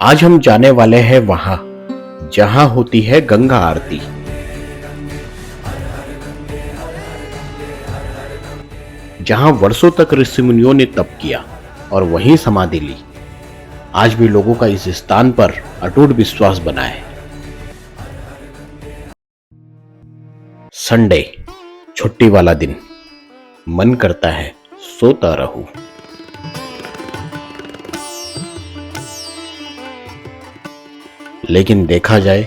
आज हम जाने वाले हैं वहां जहां होती है गंगा आरती। जहां वर्षों तक ऋषि मुनियों ने तप किया और वहीं समाधि ली। आज भी लोगों का इस स्थान पर अटूट विश्वास बना है। संडे, छुट्टी वाला दिन। मन करता है सोता रहूं। लेकिन देखा जाए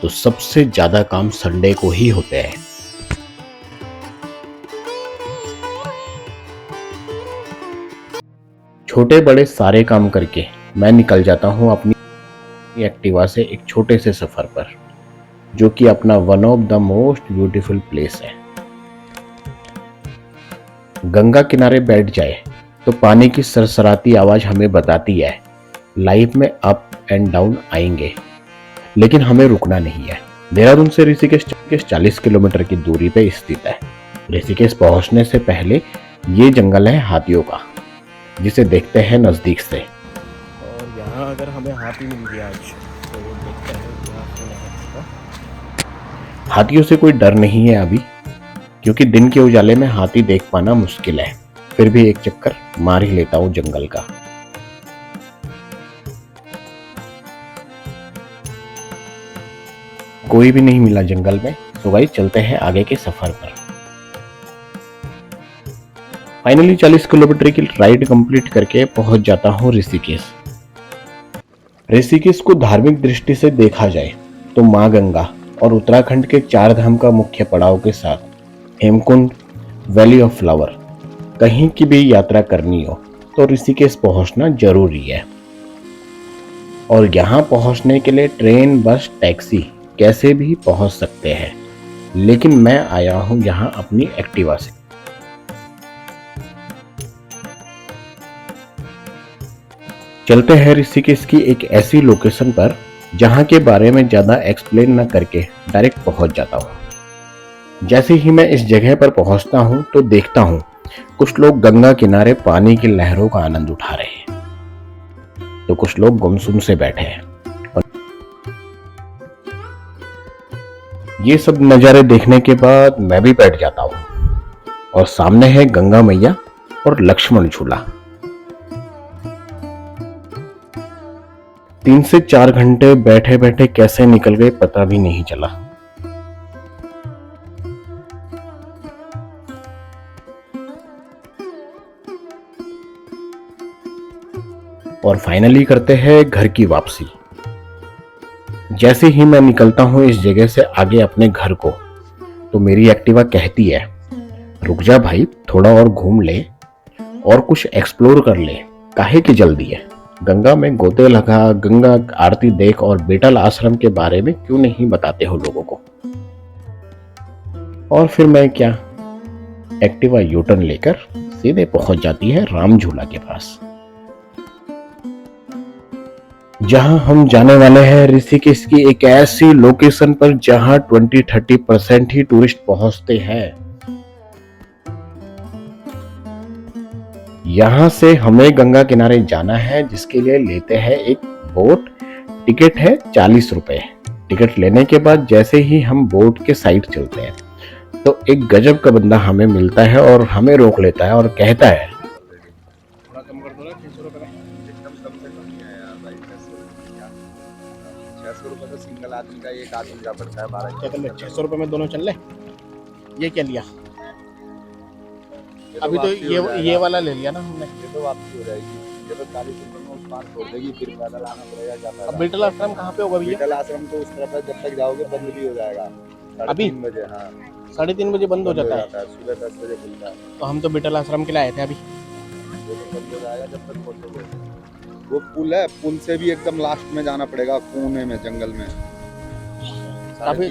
तो सबसे ज्यादा काम संडे को ही होते हैं। छोटे बड़े सारे काम करके मैं निकल जाता हूं अपनी एक्टिवा से एक छोटे से सफर पर, जो कि अपना one of the most beautiful place है। गंगा किनारे बैठ जाए तो पानी की सरसराती आवाज हमें बताती है लाइफ में अप एंड डाउन आएंगे, लेकिन हमें रुकना नहीं है। देहरादून से ऋषिकेश 40 किलोमीटर की दूरी पे स्थित है। ऋषिकेश पहुंचने से पहले ये जंगल है हाथियों का, जिसे देखते हैं नजदीक से। और यहाँ अगर हमें हाथी मिल गया आज तो देखते हैं यहाँ कौन है। हाथियों से कोई डर नहीं है अभी, क्योंकि दिन के उजाले में हाथी देख पाना मुश्किल है। फिर भी एक चक्कर मार ही लेता हूँ जंगल का। कोई भी नहीं मिला जंगल में, तो गाइस चलते हैं आगे के सफर पर। फाइनली 40 किलोमीटर की राइड कंप्लीट करके पहुंच जाता हूं ऋषिकेश। ऋषिकेश को धार्मिक दृष्टि से देखा जाए तो मां गंगा और उत्तराखंड के 4 धाम का मुख्य पड़ाव के साथ हेमकुंड, वैली ऑफ फ्लावर, कहीं की भी यात्रा करनी हो तो ऋषिकेश पहुंचना जरूरी है। और यहाँ पहुंचने के लिए ट्रेन, बस, टैक्सी कैसे भी पहुंच सकते हैं, लेकिन मैं आया हूं यहाँ अपनी एक्टिवा से। चलते हैं ऋषिकेश की एक ऐसी लोकेशन पर जहां के बारे में ज्यादा एक्सप्लेन न करके डायरेक्ट पहुंच जाता हूं। जैसे ही मैं इस जगह पर पहुंचता हूं तो देखता हूं कुछ लोग गंगा किनारे पानी की लहरों का आनंद उठा रहे हैं, तो कुछ लोग गुमसुम से बैठे हैं। ये सब नज़ारे देखने के बाद मैं भी बैठ जाता हूँ और सामने है गंगा मैया और लक्ष्मण झूला। 3 से 4 घंटे बैठे बैठे कैसे निकल गए पता भी नहीं चला। और फाइनली करते हैं घर की वापसी। जैसे ही मैं निकलता हूं इस जगह से आगे अपने घर को, तो मेरी एक्टिवा कहती है रुक जा भाई, थोड़ा और घूम ले और कुछ एक्सप्लोर कर ले, काहे की जल्दी है। गंगा में गोते लगा, गंगा आरती देख और बेटल आश्रम के बारे में क्यों नहीं बताते हो लोगों को। और फिर मैं क्या, एक्टिवा यूटर्न लेकर सीधे पहुंच जाती है राम झूला के पास, जहां हम जाने वाले हैं ऋषिकेश की एक ऐसी लोकेशन पर जहां 20-30% ही टूरिस्ट पहुंचते हैं। यहां से हमें गंगा किनारे जाना है, जिसके लिए लेते हैं एक बोट। टिकट है 40 रुपए। टिकट लेने के बाद जैसे ही हम बोट के साइड चलते हैं तो एक गजब का बंदा हमें मिलता है और हमें रोक लेता है और कहता है थोड़ा कम कर दो ना, 600 रुपए में। एकदम कम से कम ही है यार भाई, 600 रुपए तो सिंगल आदमी का एक आदमी का पड़ता है 12। क्या कर ले, 600 रुपए में दोनों चल ले। ये क्या लिया अभी? तो ये वाला ले लिया ना हमने। ये तो वापसी हो जाएगी, ये तो 40 रुपए में उस पार छोड़ देगी, फिर पैदल आना पड़ेगा जाता है। अब बिटल आश्रम कहाँ पे होगा भैया? बिटल आश्रम तो उस तरफ है, जब तक जाओगे बंद भी हो जाएगा अभी 3 बजे। हाँ 3:30 बजे बंद हो जाता है, सुबह 10 बजे खुलता है। तो हम तो बिटल आश्रम के लिए आए थे अभी। वो तो बंद हो जाएगा जब तक पहुंचोगे। वो पुल है, पुल से भी एकदम लास्ट में जाना पड़ेगा, कोने में जंगल में।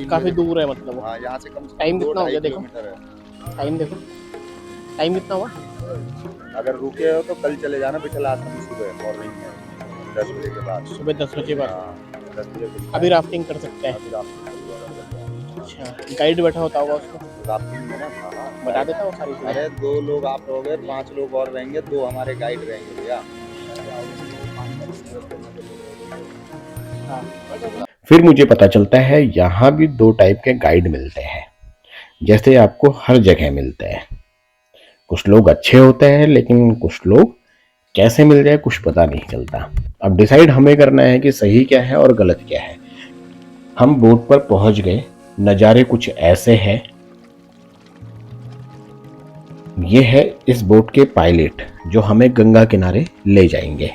काफी दूर है मतलब। हाँ यहाँ से कम से कम टाइम कितना हो गया देखो, टाइम देखो, टाइम कितना हुआ। अगर रुके हो तो कल चले जाना बिटल आश्रम सुबह मॉर्निंग में 10 बजे के बाद। सुबह 10 बजे बाद? हाँ 10 बजे। अभी राफ्टिंग कर सकते हैं। अच्छा, गाइड बैठा होता होगा उसमें राफ्टिंग में ना? हाँ बता देता वो सारी। अरे 2 लोग आप रहोगे, 5 लोग और रहेंगे, 2 हमारे गाइड रहेंगे भैया। फिर मुझे पता चलता है यहाँ भी दो टाइप के गाइड मिलते हैं, जैसे आपको हर जगह मिलते हैं। कुछ लोग अच्छे होते हैं, लेकिन कुछ लोग कैसे मिल जाए कुछ पता नहीं चलता। अब डिसाइड हमें करना है कि सही क्या है और गलत क्या है। हम बोट पर पहुंच गए। नज़ारे कुछ ऐसे हैं। ये है इस बोट के पायलट जो हमें गंगा किनारे ले जाएंगे।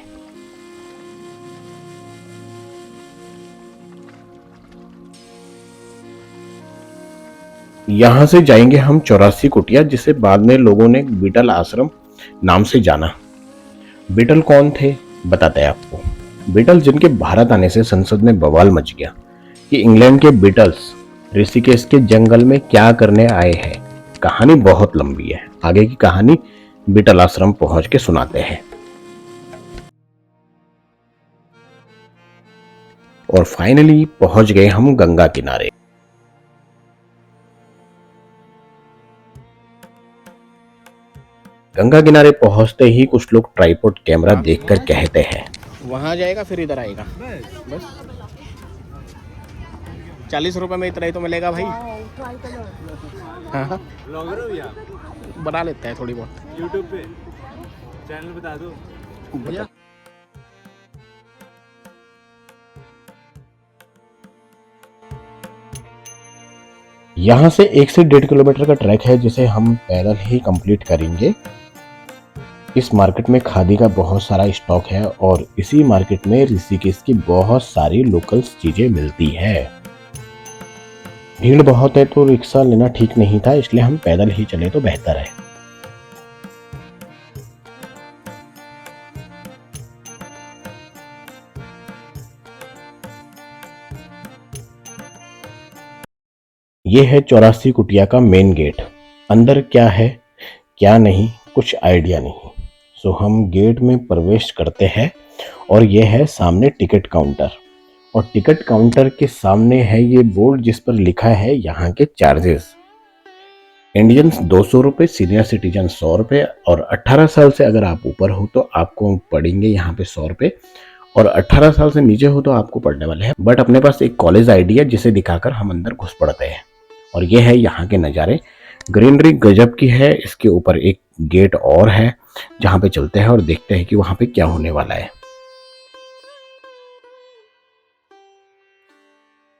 यहां से जाएंगे हम 84 कुटिया, जिसे बाद में लोगों ने बीटल आश्रम नाम से जाना। बीटल कौन थे बताते हैं आपको। बीटल जिनके भारत आने से संसद में बवाल मच गया कि इंग्लैंड के बीटल्स ऋषिकेश के जंगल में क्या करने आए हैं। कहानी बहुत लंबी है, आगे की कहानी बीटल आश्रम पहुंच के सुनाते हैं। और फाइनली पहुंच गए हम गंगा किनारे। गंगा किनारे पहुंचते ही कुछ लोग ट्राइपॉड कैमरा देखकर कहते हैं, वहां जाएगा फिर इधर आएगा। बस 40 रुपए में इतना ही तो मिलेगा भाई। हाँ बना लेता है थोड़ी बहुत यूट्यूब पे चैनल बता दो। यहां से 1 से 1.5 किलोमीटर का ट्रैक है जिसे हम पैदल ही कंप्लीट करेंगे। इस मार्केट में खादी का बहुत सारा स्टॉक है और इसी मार्केट में ऋषिकेश की बहुत सारी लोकल चीजें मिलती है। भीड़ बहुत है तो रिक्शा लेना ठीक नहीं था, इसलिए हम पैदल ही चले तो बेहतर है। ये है 84 कुटिया का मेन गेट। अंदर क्या है क्या नहीं कुछ आइडिया नहीं। सो हम गेट में प्रवेश करते हैं और ये है सामने टिकट काउंटर। और टिकट काउंटर के सामने है ये बोर्ड जिस पर लिखा है यहाँ के चार्जेस। इंडियंस 200 रुपये, सीनियर सिटीजन 100 रुपये और 18 साल से अगर आप ऊपर हो तो आपको पड़ेंगे यहाँ पे 100 रुपये और 18 साल से नीचे हो तो आपको पड़ने वाले हैं। बट अपने पास एक कॉलेज आईडी है जिसे दिखाकर हम अंदर घुस पड़ते हैं। और ये है यहाँ के नज़ारे। ग्रीनरी गजब की है। इसके ऊपर एक गेट और है जहाँ पे चलते हैं और देखते हैं कि वहाँ पे क्या होने वाला है।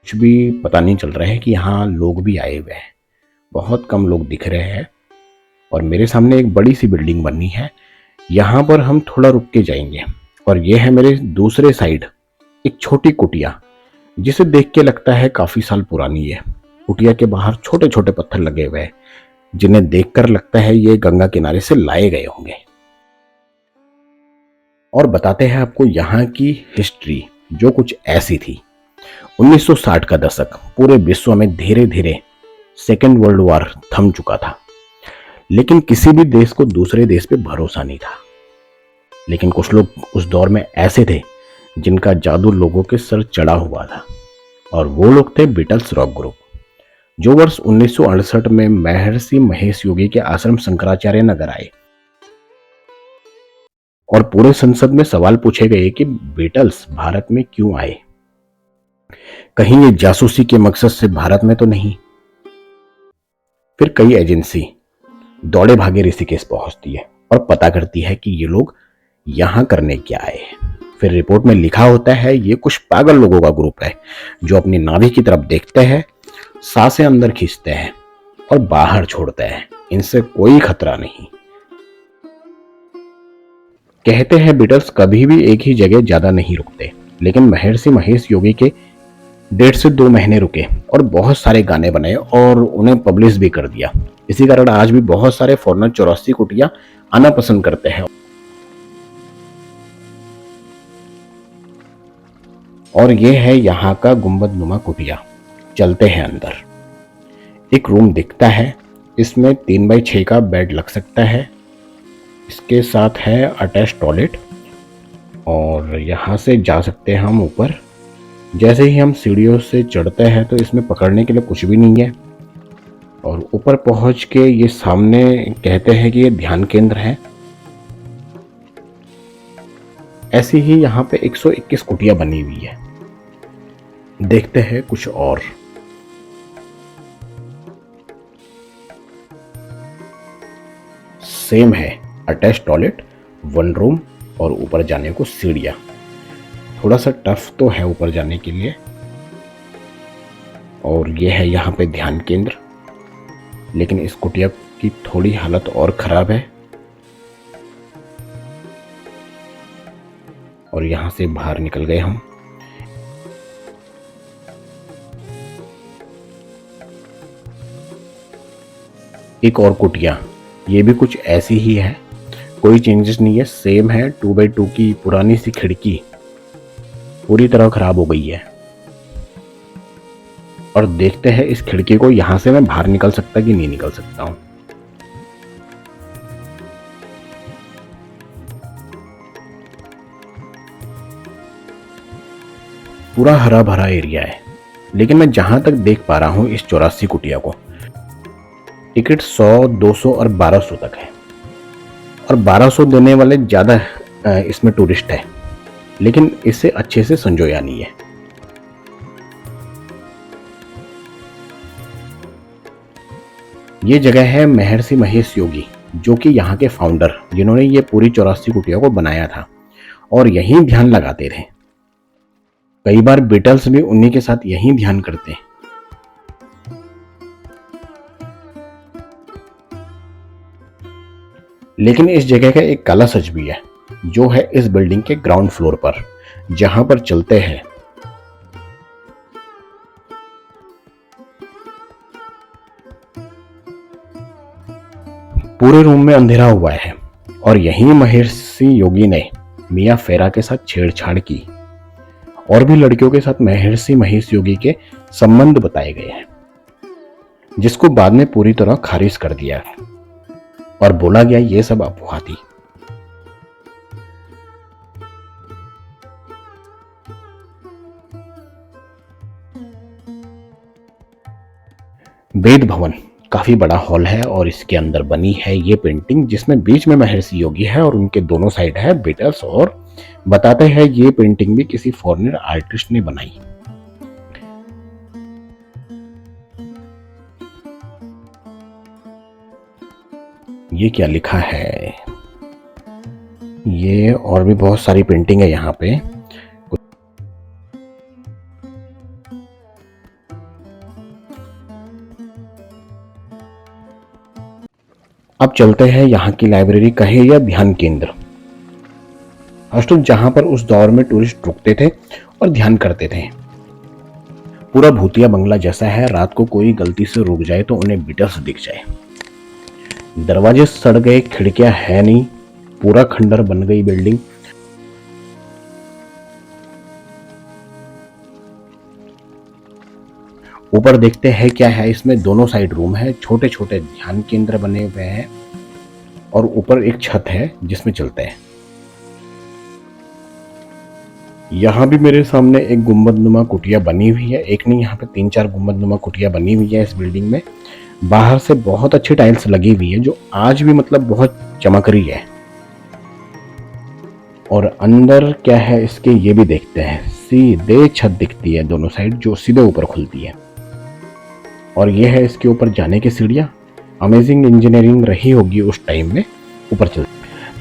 कुछ भी पता नहीं चल रहा है कि यहाँ लोग भी आए हुए हैं। बहुत कम लोग दिख रहे हैं। और मेरे सामने एक बड़ी सी बिल्डिंग बनी है। यहाँ पर हम थोड़ा रुक के जाएंगे। और ये है मेरे दूसरे साइड एक छोटी कुटिया जिसे देख के लगता है काफी साल पुरानी है। कुटिया के बाहर छोटे छोटे पत्थर लगे हुए हैं जिन्हें देखकर लगता है ये गंगा किनारे से लाए गए होंगे। और बताते हैं आपको यहाँ की हिस्ट्री जो कुछ ऐसी थी। 1960 का दशक पूरे विश्व में धीरे धीरे सेकेंड वर्ल्ड वॉर थम चुका था, लेकिन किसी भी देश को दूसरे देश पे भरोसा नहीं था। लेकिन कुछ लोग उस दौर में ऐसे थे जिनका जादू लोगों के सर चढ़ा हुआ था और वो लोग थे बीटल्स रॉक ग्रुप, जो वर्ष 1968 में महर्षि महेश योगी के आश्रम शंकराचार्य नगर आए। और पूरे संसद में सवाल पूछे गए कि बीटल्स भारत में क्यों आए, कहीं ये जासूसी के मकसद से भारत में तो नहीं। फिर कई एजेंसी दौड़े भागे ऋषिकेश पहुंचती है और पता करती है कि ये लोग यहां करने क्या आए हैं। फिर रिपोर्ट में लिखा होता है ये कुछ पागल लोगों का ग्रुप है जो अपनी नाभि की तरफ देखते हैं, सांसें अंदर खींचते हैं और बाहर छोड़ते हैं। इनसे कोई खतरा नहीं। कहते हैं बीटल्स कभी भी एक ही जगह ज्यादा नहीं रुकते, लेकिन महर्षि महेश योगी के 1.5 से 2 महीने रुके और बहुत सारे गाने बनाए और उन्हें पब्लिश भी कर दिया। इसी कारण आज भी बहुत सारे फॉरेनर 84 कुटिया आना पसंद करते हैं। और ये है यहाँ का गुंबद नुमा कुटिया। चलते हैं अंदर। एक रूम दिखता है, इसमें 3x6 का बेड लग सकता है। इसके साथ है अटैच टॉयलेट और यहाँ से जा सकते हैं हम ऊपर। जैसे ही हम सीढ़ियों से चढ़ते हैं तो इसमें पकड़ने के लिए कुछ भी नहीं है। और ऊपर पहुँच के ये सामने कहते हैं कि ये ध्यान केंद्र है। ऐसी ही यहाँ पे 121 कुटिया बनी हुई है। देखते हैं कुछ और। सेम है, अटैच टॉयलेट, 1 रूम और ऊपर जाने को सीढ़ियां। थोड़ा सा टफ तो है ऊपर जाने के लिए। और ये है यहाँ पे ध्यान केंद्र, लेकिन इस कुटिया की थोड़ी हालत और खराब है। और यहां से बाहर निकल गए हम। एक और कुटिया, ये भी कुछ ऐसी ही है, कोई चेंजेस नहीं है, सेम है। 2x2 की पुरानी सी खिड़की पूरी तरह खराब हो गई है। और देखते हैं इस खिड़की को, यहां से मैं बाहर निकल सकता कि नहीं निकल सकता हूं। पूरा हरा भरा एरिया है, लेकिन मैं जहां तक देख पा रहा हूं इस 84 कुटिया को टिकट 100, 200 और 1200 तक है। और 1200 देने वाले ज्यादा इसमें टूरिस्ट है, लेकिन इसे अच्छे से संजोया नहीं है। ये जगह है महर्षि महेश योगी, जो कि यहाँ के फाउंडर, जिन्होंने ये पूरी 84 कुटिया को बनाया था और यहीं ध्यान लगाते थे। कई बार बीटल्स भी उन्हीं के साथ यहीं ध्यान करते हैं। लेकिन इस जगह का एक काला सच भी है, जो है इस बिल्डिंग के ग्राउंड फ्लोर पर, जहां पर चलते हैं पूरे रूम में अंधेरा हुआ है। और यहीं महर्षि योगी ने मिया फेरा के साथ छेड़छाड़ की। और भी लड़कियों के साथ महर्षि महेश योगी के संबंध बताए गए हैं, जिसको बाद में पूरी तरह खारिज कर दिया और बोला गया ये सब अफवाह थी। वेद भवन काफी बड़ा हॉल है और इसके अंदर बनी है ये पेंटिंग, जिसमें बीच में महर्षि योगी है और उनके दोनों साइड है बीटल्स। और बताते हैं ये पेंटिंग भी किसी फॉरेनर आर्टिस्ट ने बनाई। ये क्या लिखा है? ये और भी बहुत सारी पेंटिंग है यहाँ पे। अब चलते हैं यहाँ की लाइब्रेरी कहे या ध्यान केंद्र, हॉस्टल, जहां पर उस दौर में टूरिस्ट रुकते थे और ध्यान करते थे। पूरा भूतिया बंगला जैसा है, रात को कोई गलती से रुक जाए तो उन्हें बीटल्स दिख जाए। दरवाजे सड़ गए, खिड़कियां है नहीं, पूरा खंडर बन गई बिल्डिंग। ऊपर देखते हैं क्या है इसमें। दोनों साइड रूम है, छोटे छोटे ध्यान केंद्र बने हुए हैं और ऊपर एक छत है जिसमें चलते हैं। यहाँ भी मेरे सामने एक गुंबदनुमा कुटिया बनी हुई है। एक नहीं, यहाँ पे 3-4 गुंबदनुमा कुटिया बनी हुई है इस बिल्डिंग में। बाहर से बहुत अच्छी टाइल्स लगी हुई है, जो आज भी मतलब बहुत चमक रही है। और अंदर क्या है इसके, ये भी देखते हैं। सीधे छत दिखती है दोनों साइड, जो सीधे ऊपर खुलती है। और ये है इसके ऊपर जाने की सीढ़ियां। अमेजिंग इंजीनियरिंग रही होगी उस टाइम में ऊपर चल।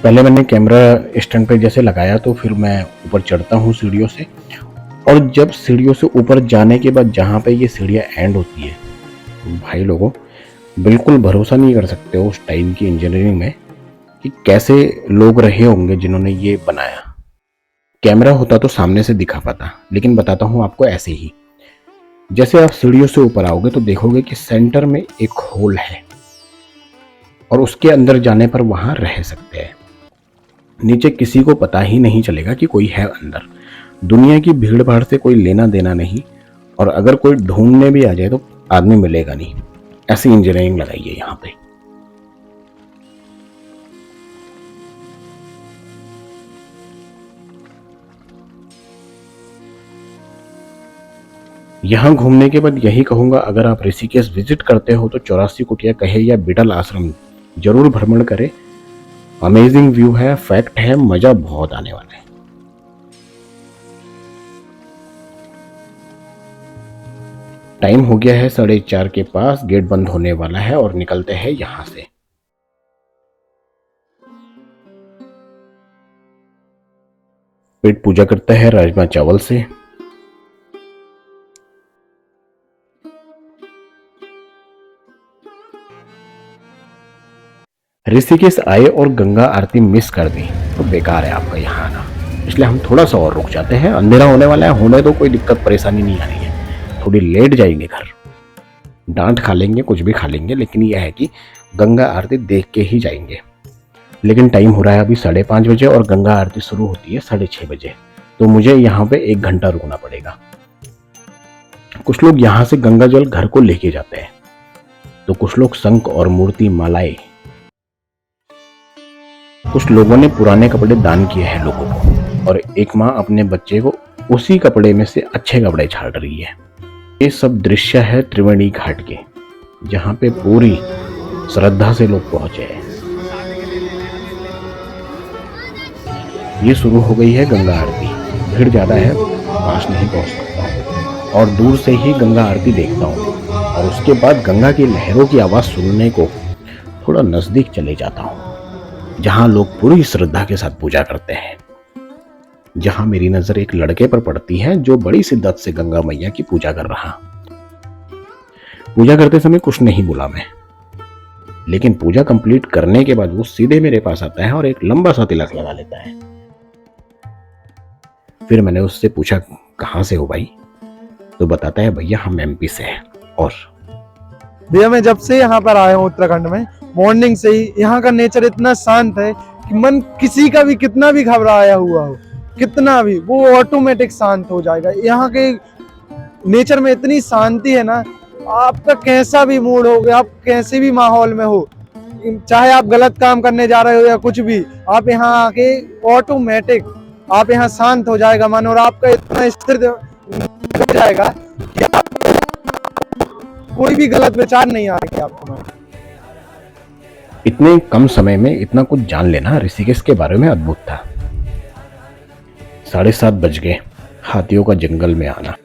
पहले मैंने कैमरा स्टैंड पे जैसे लगाया, तो फिर मैं ऊपर चढ़ता हूँ सीढ़ियों से। और जब सीढ़ियों से ऊपर जाने के बाद जहाँ पे ये सीढ़ियाँ एंड होती है, भाई लोगों बिल्कुल भरोसा नहीं कर सकते हो उस टाइम की इंजीनियरिंग में कि कैसे लोग रहे होंगे जिन्होंने ये बनाया। कैमरा होता तो सामने से दिखा पाता, लेकिन बताता हूँ आपको ऐसे ही। जैसे आप सीढ़ियों से ऊपर आओगे तो देखोगे कि सेंटर में एक होल है और उसके अंदर जाने पर वहां रह सकते हैं। नीचे किसी को पता ही नहीं चलेगा कि कोई है अंदर। दुनिया की भीड़ भाड़ से कोई लेना देना नहीं, और अगर कोई ढूंढने भी आ जाए तो आदमी मिलेगा नहीं। ऐसी इंजीनियरिंग लगाई है यहाँ पे। यहाँ घूमने के बाद यही कहूंगा, अगर आप ऋषिकेश विजिट करते हो तो 84 कुटिया कहे या बीटल आश्रम जरूर भ्रमण करें। अमेजिंग व्यू है, फैक्ट है, मजा बहुत आने वाला है। टाइम हो गया है 4:30 के पास, गेट बंद होने वाला है और निकलते हैं यहां से। पेट पूजा करता है राजमा चावल से। ऋषिकेश आए और गंगा आरती मिस कर दी तो बेकार है आपका यहाँ आना, इसलिए हम थोड़ा सा और रुक जाते हैं। अंधेरा होने वाला है, होने तो कोई दिक्कत परेशानी नहीं आ रही है, थोड़ी लेट जाएंगे घर, डांट खा लेंगे, कुछ भी खा लेंगे, लेकिन यह है कि गंगा आरती देख के ही जाएंगे। लेकिन टाइम हो रहा है अभी 5:30 बजे और गंगा आरती शुरू होती है 6:30 बजे, तो मुझे यहाँ पे 1 घंटा रुकना पड़ेगा। कुछ लोग यहाँ से गंगा जल घर को लेके जाते हैं, तो कुछ लोग शंख और मूर्ति मालाएं, कुछ लोगों ने पुराने कपड़े दान किए हैं लोगों को, और एक माँ अपने बच्चे को उसी कपड़े में से अच्छे कपड़े छाड़ रही है। ये सब दृश्य है त्रिवेणी घाट के, जहाँ पे पूरी श्रद्धा से लोग पहुंचे हैं। ये शुरू हो गई है गंगा आरती, भीड़ ज्यादा है, पास नहीं पहुंच सकता हूँ और दूर से ही गंगा आरती देखता हूँ, और उसके बाद गंगा की लहरों की आवाज सुनने को थोड़ा नजदीक चले जाता हूँ, जहां लोग पूरी श्रद्धा के साथ पूजा करते हैं। जहां मेरी नजर एक लड़के पर पड़ती है जो बड़ी शिद्दत से गंगा मैया की पूजा कर रहा। पूजा करते समय कुछ नहीं बोला मैं, लेकिन पूजा कंप्लीट करने के बाद वो सीधे मेरे पास आता है और एक लंबा सा तिलक लगा लेता है। फिर मैंने उससे पूछा कहां से हो भाई, तो बताता है भैया हम एमपी से हैं। और भैया मैं जब से यहाँ पर आया हूँ उत्तराखंड में, मॉर्निंग से ही यहाँ का नेचर इतना शांत है कि मन किसी का भी कितना भी घबराया हुआ हो, कितना भी, वो ऑटोमेटिक शांत हो जाएगा। यहाँ के नेचर में इतनी शांति है ना, आपका कैसा भी मूड हो, आप कैसे भी माहौल में हो, चाहे आप गलत काम करने जा रहे हो या कुछ भी, आप यहाँ आके ऑटोमेटिक आप यहाँ शांत हो जाएगा मन, और आपका इतना स्थिर हो जाएगा कि आप कोई भी गलत विचार नहीं आएंगे आपको। इतने कम समय में इतना कुछ जान लेना ऋषिकेश के बारे में अद्भुत था। 7:30 बज गए, हाथियों का जंगल में आना।